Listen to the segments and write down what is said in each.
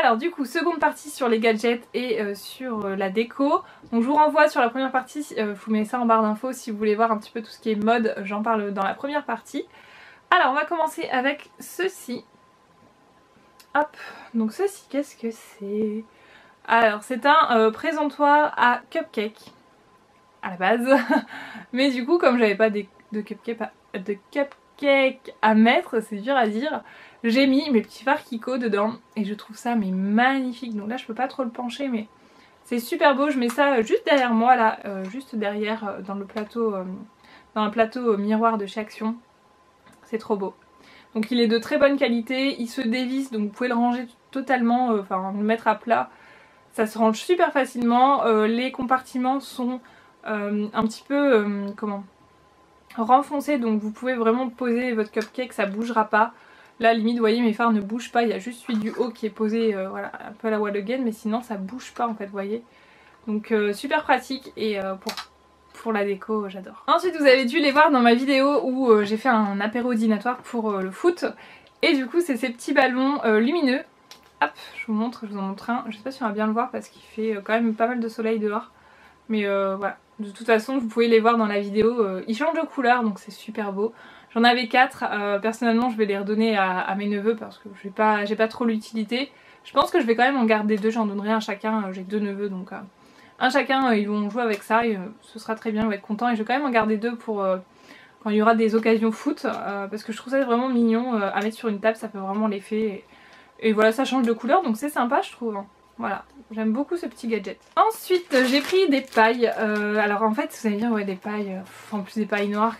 Alors du coup, seconde partie sur les gadgets et sur la déco. Donc je vous renvoie sur la première partie, je vous mets ça en barre d'infos si vous voulez voir un petit peu tout ce qui est mode, j'en parle dans la première partie. Alors on va commencer avec ceci. Hop, donc ceci, qu'est-ce que c'est? Alors c'est un présentoir à cupcake à la base. Mais du coup comme j'avais pas de cupcake à mettre, c'est dur à dire, j'ai mis mes petits fards Kiko dedans et je trouve ça mais magnifique. Donc là je peux pas trop le pencher mais c'est super beau. Je mets ça juste derrière moi là, juste derrière dans le plateau miroir de chez Action. C'est trop beau. Donc il est de très bonne qualité, il se dévisse donc vous pouvez le ranger totalement, enfin le mettre à plat. Ça se range super facilement, les compartiments sont un petit peu renfoncés, donc vous pouvez vraiment poser votre cupcake, ça bougera pas. Là limite vous voyez mes fards ne bougent pas, il y a juste celui du haut qui est posé voilà, un peu à la wall again, mais sinon ça bouge pas en fait, vous voyez. Donc super pratique et pour la déco j'adore. Ensuite vous avez dû les voir dans ma vidéo où j'ai fait un apéro dînatoire pour le foot. Et du coup c'est ces petits ballons lumineux. Hop, je vous en montre un. Je sais pas si on va bien le voir parce qu'il fait quand même pas mal de soleil dehors. Mais voilà, de toute façon vous pouvez les voir dans la vidéo. Ils changent de couleur donc c'est super beau. J'en avais 4, personnellement je vais les redonner à mes neveux parce que j'ai pas trop l'utilité. Je pense que je vais quand même en garder 2, j'en donnerai un chacun, j'ai 2 neveux donc un chacun ils vont jouer avec ça et ce sera très bien, ils vont être contents. Et je vais quand même en garder 2 pour quand il y aura des occasions foot parce que je trouve ça vraiment mignon à mettre sur une table, ça fait vraiment l'effet. Et voilà, ça change de couleur donc c'est sympa je trouve. Voilà, j'aime beaucoup ce petit gadget. Ensuite j'ai pris des pailles, alors en fait vous allez me dire ouais des pailles, en plus des pailles noires,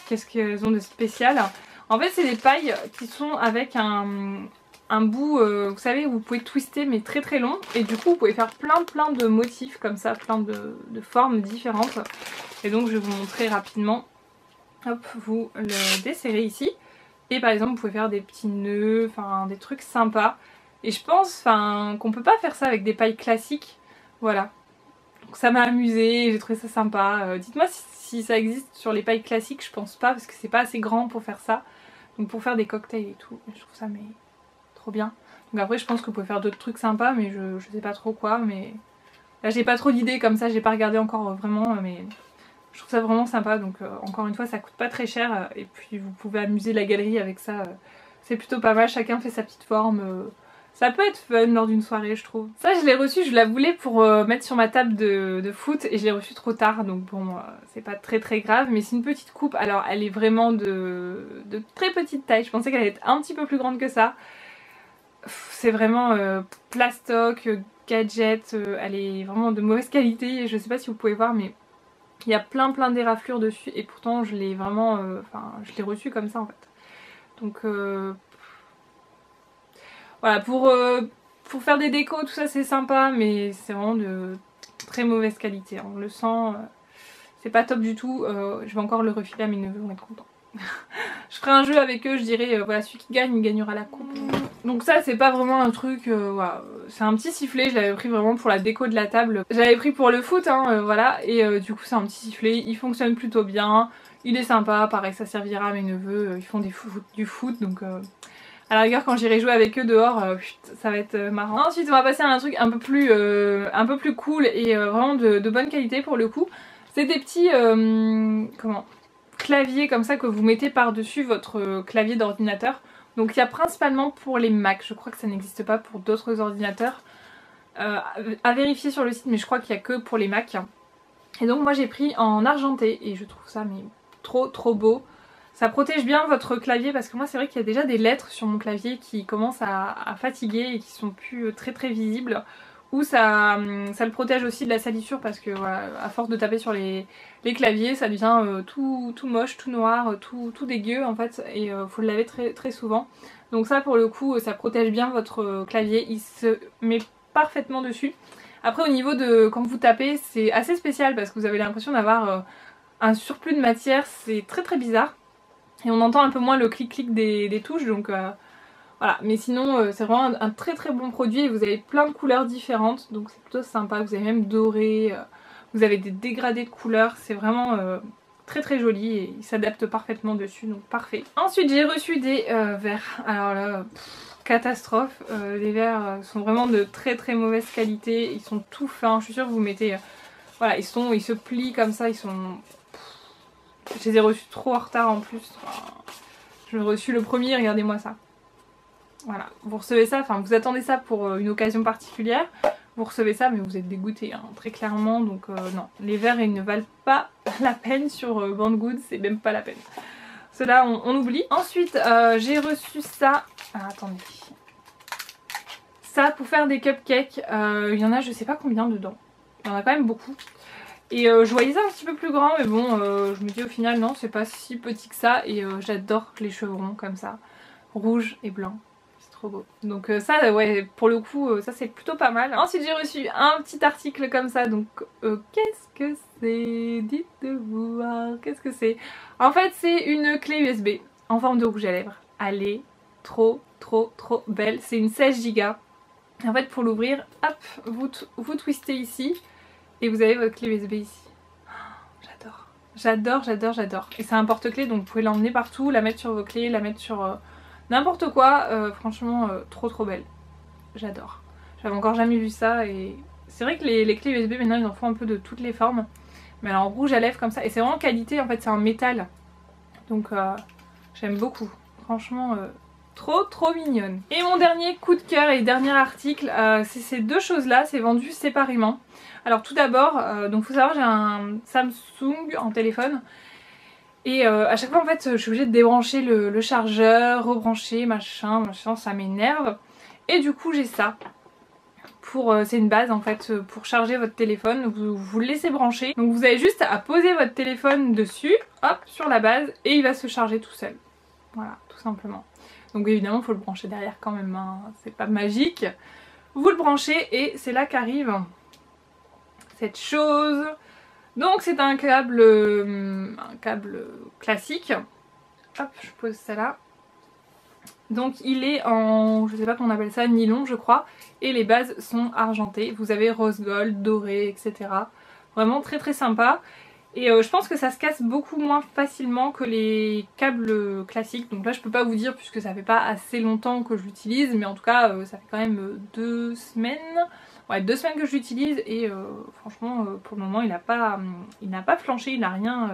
qu'est-ce qu'elles ont de spécial? En fait c'est des pailles qui sont avec un bout, vous savez, où vous pouvez twister mais très très long. Et du coup vous pouvez faire plein de motifs comme ça, plein de formes différentes. Et donc je vais vous montrer rapidement. Hop, vous le desserrez ici. Et par exemple vous pouvez faire des petits nœuds, enfin des trucs sympas. Et je pense qu'on peut pas faire ça avec des pailles classiques. Voilà. Donc ça m'a amusé, j'ai trouvé ça sympa. Dites-moi si ça existe sur les pailles classiques, je pense pas parce que c'est pas assez grand pour faire ça. Donc pour faire des cocktails et tout, je trouve ça mais trop bien. Donc après je pense que vous pouvez faire d'autres trucs sympas mais je sais pas trop quoi. Mais là j'ai pas trop d'idées comme ça, j'ai pas regardé encore vraiment mais je trouve ça vraiment sympa. Donc encore une fois ça coûte pas très cher et puis vous pouvez amuser la galerie avec ça. C'est plutôt pas mal, chacun fait sa petite forme. Ça peut être fun lors d'une soirée je trouve. Ça je l'ai reçu, je la voulais pour mettre sur ma table de foot et je l'ai reçu trop tard donc bon c'est pas très grave. Mais c'est une petite coupe, alors elle est vraiment de très petite taille, je pensais qu'elle allait être un petit peu plus grande que ça. C'est vraiment plastoc, gadget, elle est vraiment de mauvaise qualité, je sais pas si vous pouvez voir mais il y a plein d'éraflures dessus et pourtant je l'ai vraiment, je l'ai reçu comme ça en fait. Donc voilà, pour faire des décos, tout ça c'est sympa, mais c'est vraiment de très mauvaise qualité. On le sent, c'est pas top du tout. Je vais encore le refiler à mes neveux, vont être contents. Je ferai un jeu avec eux, je dirais, voilà, celui qui gagne, il gagnera la coupe. Donc ça c'est pas vraiment un truc, voilà. C'est un petit sifflet, je l'avais pris vraiment pour la déco de la table. J'avais pris pour le foot, hein, voilà, et du coup c'est un petit sifflet, il fonctionne plutôt bien. Il est sympa, pareil, ça servira à mes neveux, ils font du foot, donc... à la rigueur quand j'irai jouer avec eux dehors, ça va être marrant. Ensuite on va passer à un truc un peu plus cool et vraiment de bonne qualité pour le coup. C'est des petits claviers comme ça que vous mettez par dessus votre clavier d'ordinateur. Donc il y a principalement pour les Mac, je crois que ça n'existe pas pour d'autres ordinateurs. À vérifier sur le site mais je crois qu'il n'y a que pour les Mac. Et donc moi j'ai pris en argenté et je trouve ça mais trop beau. Ça protège bien votre clavier parce que moi c'est vrai qu'il y a déjà des lettres sur mon clavier qui commencent à fatiguer et qui sont plus très visibles. Ou ça le protège aussi de la salissure parce que voilà, à force de taper sur les claviers ça devient tout moche, tout noir, tout dégueu en fait et faut le laver très souvent. Donc ça pour le coup ça protège bien votre clavier, il se met parfaitement dessus. Après au niveau de quand vous tapez c'est assez spécial parce que vous avez l'impression d'avoir un surplus de matière, c'est très bizarre. Et on entend un peu moins le clic des touches donc voilà. Mais sinon c'est vraiment un très bon produit et vous avez plein de couleurs différentes donc c'est plutôt sympa. Vous avez même doré, vous avez des dégradés de couleurs, c'est vraiment très joli et il s'adapte parfaitement dessus donc parfait. Ensuite j'ai reçu des verres, alors là catastrophe. Les verres sont vraiment de très très mauvaise qualité. Ils sont tout fins. Je suis sûre que vous mettez... voilà, ils se plient comme ça. Ils sont... Je les ai reçus trop en retard en plus. Enfin, je l'ai reçu le premier, regardez-moi ça. Voilà, vous recevez ça, enfin vous attendez ça pour une occasion particulière. Vous recevez ça mais vous êtes dégoûté hein, très clairement. Donc non, les verres ils ne valent pas la peine sur Banggood. C'est même pas la peine. Cela on oublie. Ensuite j'ai reçu ça. Ah, attendez. Ça pour faire des cupcakes. Il y en a je sais pas combien dedans. Il y en a quand même beaucoup. Et je voyais ça un petit peu plus grand mais bon je me dis au final non c'est pas si petit que ça. Et j'adore les chevrons comme ça. Rouge et blanc. Trop beau. Donc ça ouais pour le coup ça c'est plutôt pas mal. Ensuite j'ai reçu un petit article comme ça donc qu'est-ce que c'est? Dites-vous voir qu'est-ce que c'est? En fait c'est une clé USB en forme de rouge à lèvres. Elle est trop belle. C'est une 16 Go. En fait pour l'ouvrir hop vous twistez ici et vous avez votre clé USB ici. J'adore. Et c'est un porte-clés donc vous pouvez l'emmener partout, la mettre sur vos clés, la mettre sur... n'importe quoi, franchement trop belle. J'adore. J'avais encore jamais vu ça et c'est vrai que les clés USB maintenant ils en font un peu de toutes les formes. Mais alors en rouge à lèvres comme ça et c'est vraiment qualité en fait c'est un métal. Donc j'aime beaucoup. Franchement trop mignonne. Et mon dernier coup de cœur et dernier article c'est ces deux choses là, c'est vendu séparément. Alors tout d'abord, donc faut savoir j'ai un Samsung en téléphone. Et à chaque fois en fait je suis obligée de débrancher le chargeur, rebrancher machin, ça m'énerve. Et du coup j'ai ça. C'est une base en fait pour charger votre téléphone, vous le laissez brancher. Donc vous avez juste à poser votre téléphone dessus, hop, sur la base et il va se charger tout seul. Voilà, tout simplement. Donc évidemment il faut le brancher derrière quand même, hein. C'est pas magique. Vous le branchez et c'est là qu'arrive cette chose. Donc c'est un câble classique. Hop, je pose ça là. Donc il est en, je sais pas comment on appelle ça, nylon je crois. Et les bases sont argentées. Vous avez rose gold, doré, etc. Vraiment très sympa. Et je pense que ça se casse beaucoup moins facilement que les câbles classiques. Donc là je peux pas vous dire puisque ça fait pas assez longtemps que je l'utilise. Mais en tout cas ça fait quand même 2 semaines. Ouais, 2 semaines que je l'utilise et franchement pour le moment il n'a pas flanché, il n'a rien,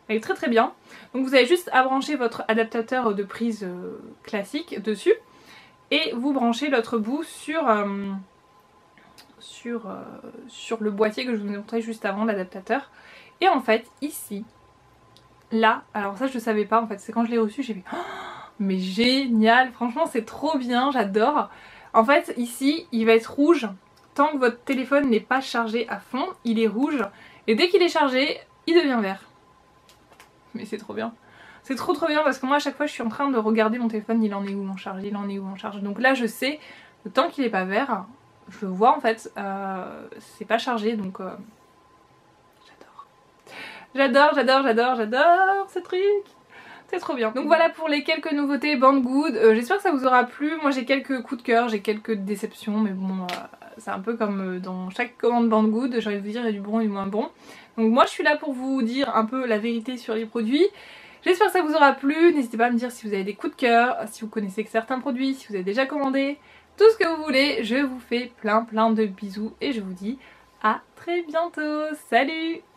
il est très bien. Donc vous avez juste à brancher votre adaptateur de prise classique dessus et vous branchez l'autre bout sur le boîtier que je vous ai montré juste avant, l'adaptateur. Et en fait ici, là, alors ça je ne savais pas en fait, c'est quand je l'ai reçu j'ai fait oh, mais génial, franchement c'est trop bien, j'adore. En fait ici il va être rouge. Tant que votre téléphone n'est pas chargé à fond, il est rouge. Et dès qu'il est chargé, il devient vert. Mais c'est trop bien. C'est trop bien parce que moi à chaque fois je suis en train de regarder mon téléphone, il en est où en charge, il en est où en charge. Donc là je sais que tant qu'il n'est pas vert, je vois en fait, c'est pas chargé donc j'adore ce truc. C'est trop bien. Donc voilà pour les quelques nouveautés Banggood. J'espère que ça vous aura plu. Moi j'ai quelques coups de cœur, j'ai quelques déceptions. Mais bon, c'est un peu comme dans chaque commande Banggood. J'ai envie de vous dire, il y a du bon et du moins bon. Donc moi je suis là pour vous dire un peu la vérité sur les produits. J'espère que ça vous aura plu. N'hésitez pas à me dire si vous avez des coups de cœur, si vous connaissez certains produits, si vous avez déjà commandé. Tout ce que vous voulez. Je vous fais plein de bisous. Et je vous dis à très bientôt. Salut!